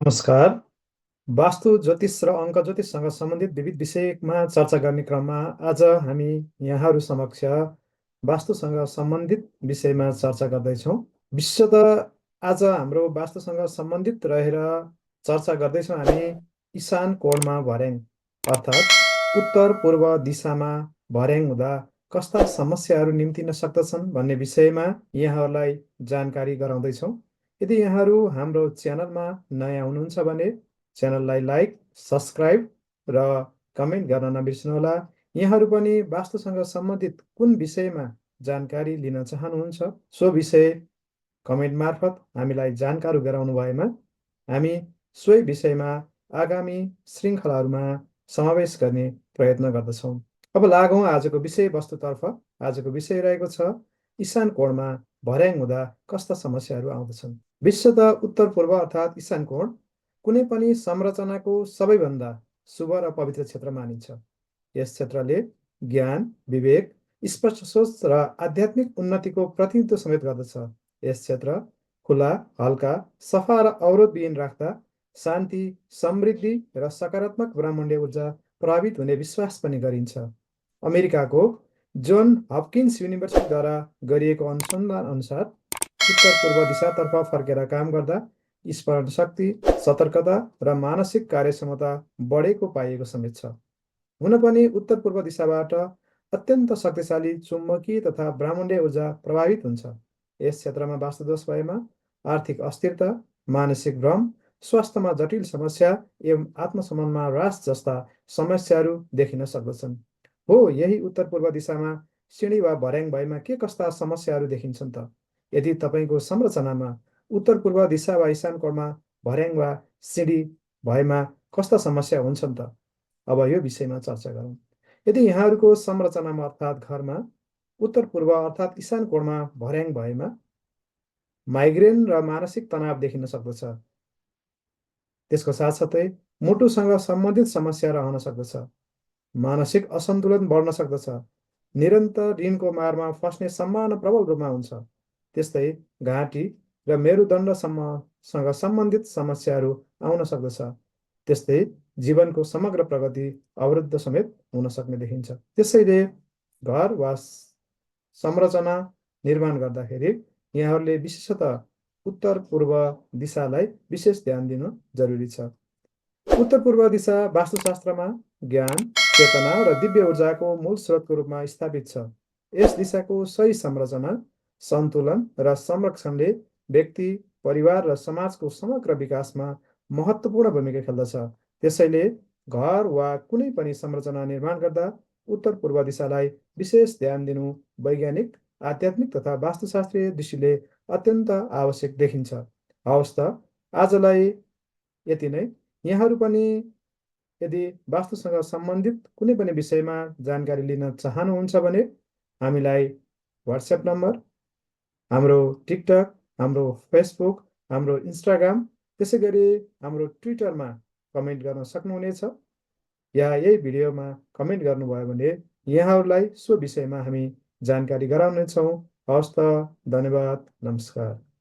नमस्कार। वास्तु ज्योतिष र अङ्क ज्योतिषसँग सम्बन्धित विविध विषयमा चर्चा गर्ने क्रममा आज हामी यहाँहरू समक्ष वास्तुसँग सम्बन्धित विषयमा चर्चा गर्दैछौँ। विशेषतः आज हाम्रो वास्तुसँग सम्बन्धित रहेर चर्चा गर्दैछौँ हामी ईशान कोणमा भर्याङ अर्थात् उत्तर पूर्व दिशामा भर्याङ हुँदा कस्ता समस्याहरू निम्तिन सक्दछन् भन्ने विषयमा यहाँहरूलाई जानकारी गराउँदैछौँ। यदि यहाँहरू हाम्रो च्यानलमा नयाँ हुनुहुन्छ भने च्यानललाई लाइक, सब्सक्राइब र कमेन्ट गर्न नबिर्सनुहोला। यहाँहरू पनि वास्तुसँग सम्बन्धित कुन विषयमा जानकारी लिन चाहनुहुन्छ सो विषय कमेन्ट मार्फत हामीलाई जानकारी गराउनु भएमा हामी सोही विषयमा आगामी श्रृङ्खलाहरूमा समावेश गर्ने प्रयत्न गर्दछौँ। अब लागौँ आजको विषयवस्तुतर्फ। आजको विषय रहेको छ ईशान कोणमा भर्याङ हुँदा कस्ता समस्याहरू आउँदछन्। विशेषतः उत्तर पूर्व अर्थात् ईशान कोण कुनै पनि संरचनाको सबैभन्दा शुभ र पवित्र क्षेत्र मानिन्छ। यस क्षेत्रले ज्ञान, विवेक, स्पष्ट सोच र आध्यात्मिक उन्नतिको प्रतिनिधित्व समेत गर्दछ। यस क्षेत्र खुला, हल्का, सफा र अवरोधविहीन राख्दा शान्ति, समृद्धि र सकारात्मक ब्रह्माण्डीय ऊर्जा प्रभावित हुने विश्वास पनि गरिन्छ। अमेरिकाको जोन हपकिन्स युनिभर्सिटीद्वारा गरिएको अनुसन्धान अनुसार उत्तर पूर्व दिशातर्फ फर्केर काम गर्दा स्मरण शक्ति, सतर्कता र मानसिक कार्यक्षमता बढेको पाइएको समेत छ। हुन पनि उत्तर पूर्व दिशाबाट अत्यन्त शक्तिशाली चुम्बकीय तथा ब्रह्माण्डीय ऊर्जा प्रभावित हुन्छ। यस क्षेत्रमा वास्तुदोष भएमा आर्थिक अस्थिरता, मानसिक भ्रम, स्वास्थ्यमा जटिल समस्या एवं आत्मसम्मानमा ह्रास जस्ता समस्याहरू देखिन सक्दछन्। हो, यही उत्तर पूर्व दिशामा सिँढी वा भर्याङ भएमा के कस्ता समस्याहरू देखिन्छन् त? यदि तपाईँको संरचनामा उत्तर पूर्व दिशा वा ईशान कोणमा भर्याङ वा सिँढी भएमा कस्ता समस्या हुन्छन् त? अब यो विषयमा चर्चा गरौँ। यदि यहाँहरूको संरचनामा अर्थात् घरमा उत्तर पूर्व अर्थात् ईशान कोणमा भर्याङ भएमा माइग्रेन र मानसिक तनाव देखिन सक्दछ। त्यसको साथसाथै मुटुसँग सम्बन्धित समस्या रहन सक्दछ। मानसिक असन्तुलन बढ्न सक्दछ। निरन्तर ऋणको मारमा फस्ने सम्भावना प्रबल रूपमा हुन्छ। त्यस्तै घाँटी र मेरुदण्डसम्मसँग सम्बन्धित समस्याहरू आउन सक्दछ। त्यस्तै जीवनको समग्र प्रगति अवरुद्ध समेत हुन सक्ने देखिन्छ। त्यसैले घर वा संरचना निर्माण गर्दाखेरि यहाँहरूले विशेषतः उत्तर पूर्व दिशालाई विशेष ध्यान दिनु जरुरी छ। उत्तर पूर्व दिशा वास्तुशास्त्रमा ज्ञान, चेतना र दिव्य ऊर्जाको मूल स्रोतको रूपमा स्थापित छ। यस दिशाको सही संरचना, सन्तुलन र संरक्षणले व्यक्ति, परिवार र समाजको समग्र विकासमा महत्त्वपूर्ण भूमिका खेल्दछ। त्यसैले घर वा कुनै पनि संरचना निर्माण गर्दा उत्तर पूर्व दिशालाई विशेष ध्यान दिनु वैज्ञानिक, आध्यात्मिक तथा वास्तुशास्त्रीय दृष्टिले अत्यन्त आवश्यक देखिन्छ। हवस् त, आजलाई यति नै। यहाँहरू पनि यदि वास्तुसँग सम्बन्धित कुनै पनि विषयमा जानकारी लिन चाहनुहुन्छ भने हामीलाई व्हाट्सएप नम्बर, हाम्रो टिकटक, हाम्रो फेसबुक, हाम्रो इन्स्टाग्राम, त्यसै गरी हाम्रो ट्विटरमा कमेन्ट गर्न सक्नुहुनेछ। या यही भिडियोमा कमेन्ट गर्नुभयो भने यहाँहरूलाई सो विषयमा हामी जानकारी गराउनेछौँ। हवस् त, धन्यवाद, नमस्कार।